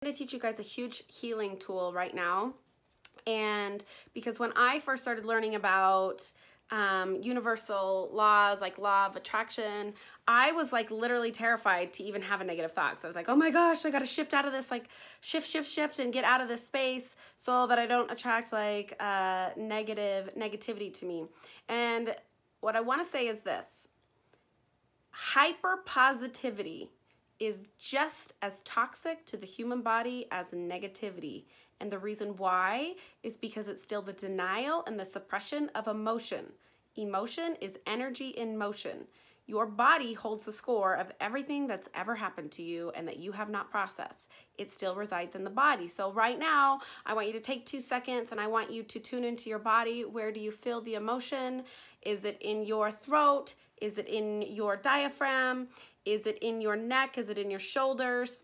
I'm gonna teach you guys a huge healing tool right now. And because when I first started learning about universal laws, like law of attraction, I was like literally terrified to even have a negative thought. So I was like, oh my gosh, I got to shift out of this, like shift and get out of this space so that I don't attract like negativity to me. And what I want to say is this: hyper positivity is just as toxic to the human body as negativity. And the reason why is because it's still the denial and the suppression of emotion. Emotion is energy in motion. Your body holds the score of everything that's ever happened to you and that you have not processed. It still resides in the body. So right now, I want you to take 2 seconds and I want you to tune into your body. Where do you feel the emotion? Is it in your throat? Is it in your diaphragm? Is it in your neck? Is it in your shoulders?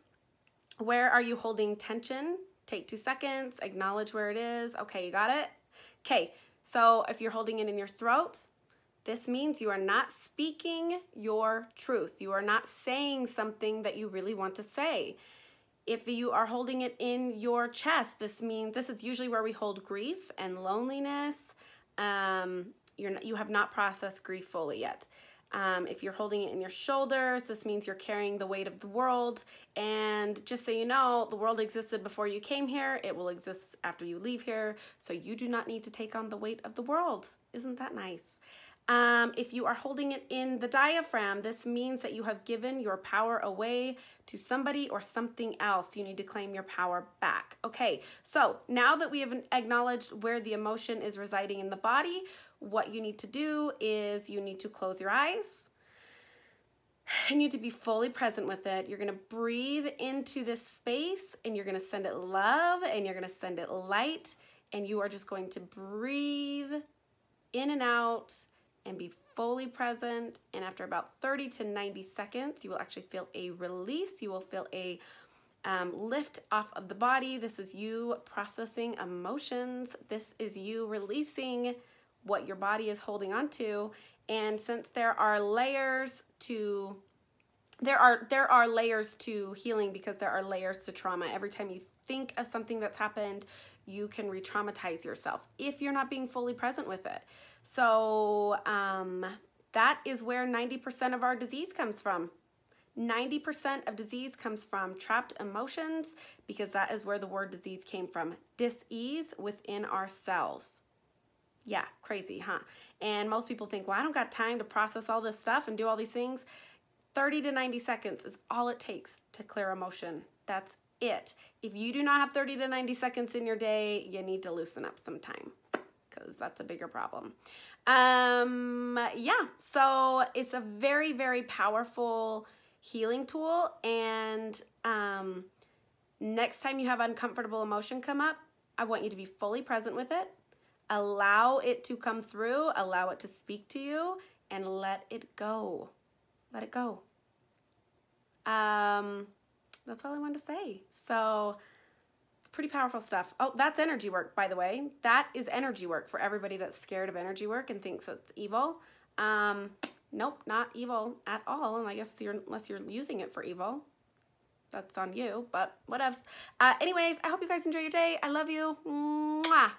Where are you holding tension? Take 2 seconds, acknowledge where it is. Okay, you got it? Okay, so if you're holding it in your throat, this means you are not speaking your truth. You are not saying something that you really want to say. If you are holding it in your chest, this means this is usually where we hold grief and loneliness. You have not processed grief fully yet. If you're holding it in your shoulders, this means you're carrying the weight of the world. And just so you know, the world existed before you came here. It will exist after you leave here. So you do not need to take on the weight of the world. Isn't that nice? If you are holding it in the diaphragm, this means that you have given your power away to somebody or something else. You need to claim your power back. Okay, so now that we have acknowledged where the emotion is residing in the body, what you need to do is you need to close your eyes. You need to be fully present with it. You're gonna breathe into this space and you're gonna send it love and you're gonna send it light, and you are just going to breathe in and out and be fully present. And after about 30 to 90 seconds, you will actually feel a release. You will feel a lift off of the body. This is you processing emotions. This is you releasing what your body is holding on to. And since there are layers to layers to healing, because there are layers to trauma. Every time you think of something that's happened, you can re-traumatize yourself if you're not being fully present with it. So that is where 90% of our disease comes from. 90% of disease comes from trapped emotions, because that is where the word disease came from. Dis-ease within ourselves. Yeah, crazy, huh? And most people think, well, I don't got time to process all this stuff and do all these things. 30 to 90 seconds is all it takes to clear emotion. That's it. If you do not have 30 to 90 seconds in your day, you need to loosen up some time, because that's a bigger problem. Yeah, so it's a very, very powerful healing tool. And next time you have uncomfortable emotion come up, I want you to be fully present with it. Allow it to come through, allow it to speak to you, and let it go. Let it go. That's all I wanted to say. So it's pretty powerful stuff. Oh, that's energy work, by the way. That is energy work for everybody that's scared of energy work and thinks it's evil. Nope, not evil at all. And I guess unless you're using it for evil, that's on you, but whatevs. Anyways, I hope you guys enjoy your day. I love you. Mwah.